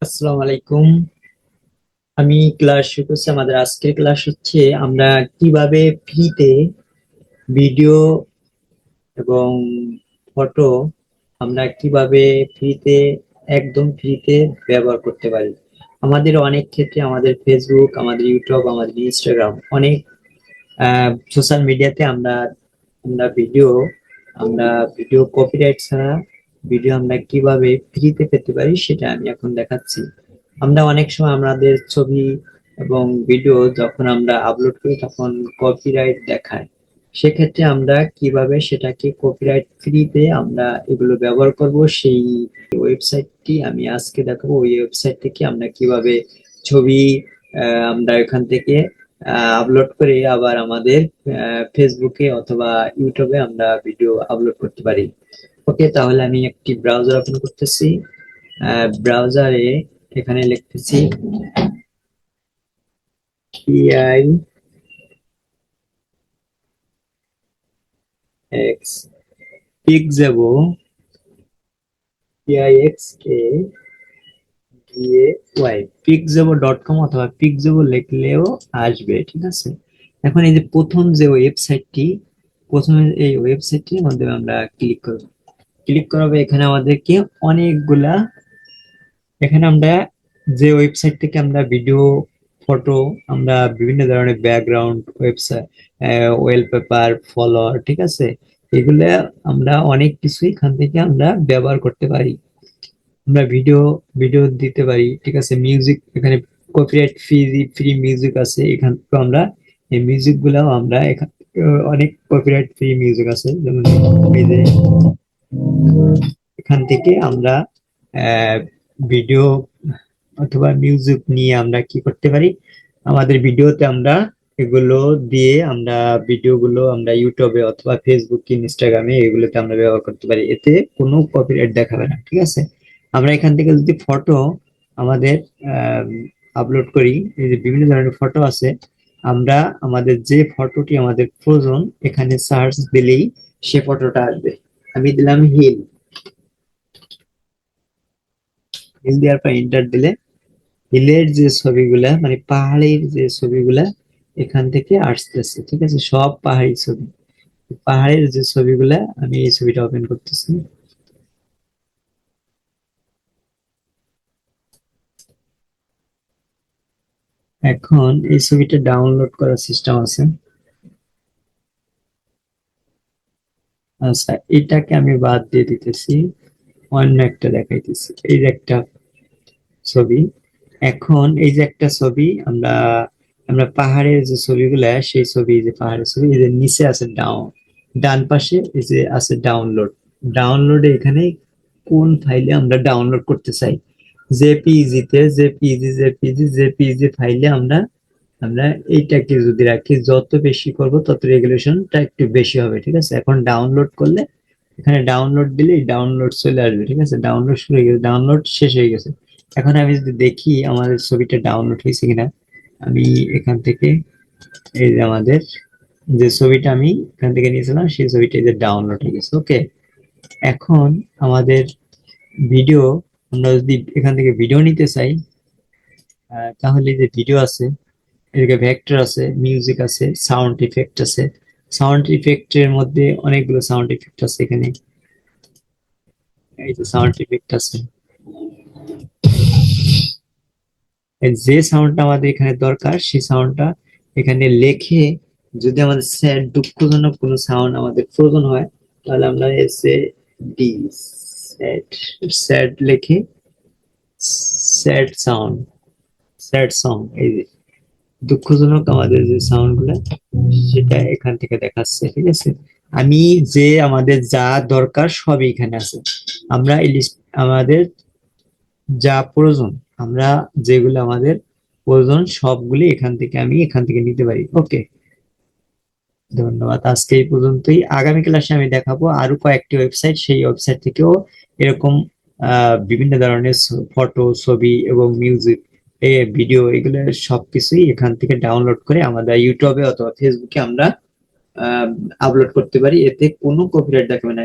আসসালামু আলাইকুম। আমি ক্লাস শুরু করছি। আমাদের আজকের ক্লাস হচ্ছে আমরা কিভাবে ফ্রিতে ভিডিও এবং ফটো আমরা কিভাবে ফ্রিতে একদম ফ্রিতে ব্যবহার করতে পারি। আমাদের অনেক ক্ষেত্রে আমাদের ফেসবুক, আমাদের ইউটিউব, আমাদের ইনস্টাগ্রাম, অনেক সোশ্যাল মিডিয়াতে আমরা আমরা ভিডিও আমরা ভিডিও কপিরাইট ছাড়া ভিডিও আমরা কিভাবে ফ্রিতে পেতে পারি সেটা আমি এখন দেখাচ্ছি। আমরা অনেক সময় আমাদের ছবি এবং ভিডিও যখন আমরা আপলোড করি তখন কপিরাইট দেখায়। সেক্ষেত্রে আমরা কিভাবে সেটাকে কপিরাইট ফ্রিতে আমরা এগুলো ব্যবহার করব সেই ওয়েবসাইটটি আমি আজকে দেখাবো। ওই ওয়েবসাইট থেকে আমরা কিভাবে ছবি আমরা এখান থেকে আপলোড করে আবার আমাদের ফেসবুকে অথবা ইউটিউবে আমরা ভিডিও আপলোড করতে পারি। ওকে, তাহলে আমি একটি ব্রাউজার ওপেন করতেছি। ব্রাউজারে এখানে লিখতেছি পিআই এক্স পিক্সেবো, PIXA দিয়ে ওয়াই পিক্সেবো.com অথবা পিক্সেবো লিখলেও আসবে, ঠিক আছে। এখন এই যে প্রথম যে ওয়েবসাইটটি, প্রথমে এই ওয়েবসাইটটির মধ্যে আমরা ক্লিক করাবে। এখানে আমাদেরকে অনেকগুলা, এখানে আমরা যে ওয়েবসাইট থেকে আমরা ভিডিও, ফটো, আমরা বিভিন্ন ধরনের ব্যাকগ্রাউন্ড, ওয়েবসাইট, ওয়েলপেপার, ফলোয়ার, ঠিক আছে, এগুলা আমরা অনেক কিছু এখান থেকে আমরা ব্যবহার করতে পারি। আমরা ভিডিও ভিডিও দিতে পারি, ঠিক আছে। মিউজিক, এখানে কপিরাইট ফ্রি ফ্রি মিউজিক আছে। এখান থেকে আমরা এই মিউজিক গুলাও আমরা এখান অনেক কপিরাইট ফ্রি মিউজিক আছে, যেমন এই যে এখান থেকে আমরা ভিডিও অথবা মিউজিক নিয়ে আমরা কি করতে পারি, আমাদের ভিডিওতে আমরা এগুলো দিয়ে আমরা ভিডিওগুলো আমরা ইউটিউবে অথবা ফেসবুক, ইনস্টাগ্রামে এগুলোতে আমরা ব্যবহার করতে পারি। এতে কোনো কপিরাইট দেখাবে না, ঠিক আছে। আমরা এখান থেকে যদি ফটো আমাদের আপলোড করি, এই যে বিভিন্ন ধরনের ফটো আছে, আমরা আমাদের যে ফটোটি আমাদের প্রয়োজন এখানে সার্চ দিলেই সে ফটোটা আসবে। আমি দিলাম হিল, হিল দেওয়ার পর এন্টার দিলে হিলের যে ছবিগুলা, মানে পাহাড়ের যে ছবিগুলা এখান থেকে আসতেছে, ঠিক আছে, সব পাহাড়ি ছবি। পাহাড়ের যে ছবিগুলা, আমি এই ছবিটা ওপেন করতেছি। এখন এই ছবিটা ডাউনলোড করার সিস্টেম আছে। আচ্ছা, এটাকে আমি বাদ দিয়ে দিতেছি, অন্য একটা দেখাইতেছি। এই যে একটা ছবি, এখন এই যে একটা ছবি আমরা আমরা পাহাড়ের যে ছবিগুলা, সেই ছবি, যে পাহাড়ের ছবি, এই যে নিচে আছে ডান পাশে এই যে আছে ডাউনলোড। ডাউনলোডে এখানে কোন ফাইলে আমরা ডাউনলোড করতে চাই, জেপিইজি তে, জেপিইজি ফাইলে আমরা আমরা এইটাকে যদি রাখি, যত বেশি করব তত রেগুলেশনটা একটু বেশি হবে, ঠিক আছে। এখন ডাউনলোড করলে এখানে ডাউনলোড দিলেই ডাউনলোড চলে আসবে, ঠিক আছে। ডাউনলোড শুরু হয়ে গেছে, ডাউনলোড শেষ হয়ে গেছে। এখন আমি যদি দেখি আমাদের ছবিটা ডাউনলোড হয়েছে কিনা, আমি এখান থেকে এই যে আমাদের যে ছবিটা আমি এখান থেকে নিয়েছিলাম সেই ছবিটা এই যে ডাউনলোড হয়ে গেছে। ওকে, এখন আমাদের ভিডিও, আমরা যদি এখান থেকে ভিডিও নিতে চাই, তাহলে যে ভিডিও আছে, এদিকে ভেক্টর আছে, মিউজিক আছে, সাউন্ড ইফেক্ট আছে। সাউন্ড ইফেক্টের মধ্যে অনেকগুলো সাউন্ড ইফেক্ট আছে এখানে। এই যে সাউন্ড ইফেক্ট আছে, যে সাউন্ডটা আমাদের এখানে দরকার সেই সাউন্ডটা এখানে লেখে, যদি আমাদের স্যাড, দুঃখজনক কোনো সাউন্ড আমাদের প্রয়োজন হয়, তাহলে আমরা এসে ডি স্যাড, স্যাড লেখে স্যাড সাউন্ড, স্যাড সং, এই যে দুঃখজনক আমাদের যে সাউন্ড গুলা সেটা এখান থেকে দেখাচ্ছে, ঠিক আছে। আমি যে আমাদের যা দরকার সবই এখানে আছে। আমরা এই লিস্ট, আমাদের যা প্রয়োজন, আমরা যেগুলো আমাদের প্রয়োজন সবগুলি এখান থেকে নিতে পারি। ওকে, ধন্যবাদ। আজকে এই পর্যন্তই। আগামী ক্লাসে আমি দেখাবো আরো কয়েকটি ওয়েবসাইট, সেই ওয়েবসাইট থেকেও এরকম বিভিন্ন ধরনের ফটো, ছবি এবং মিউজিক, এই ভিডিও, এগুলো সবকিছুই এখান থেকে ডাউনলোড করে আমাদের ইউটিউবে অথবা ফেসবুকে আমরা আপলোড করতে পারি। এতে কোনো কপিরাইট দেখাবে না।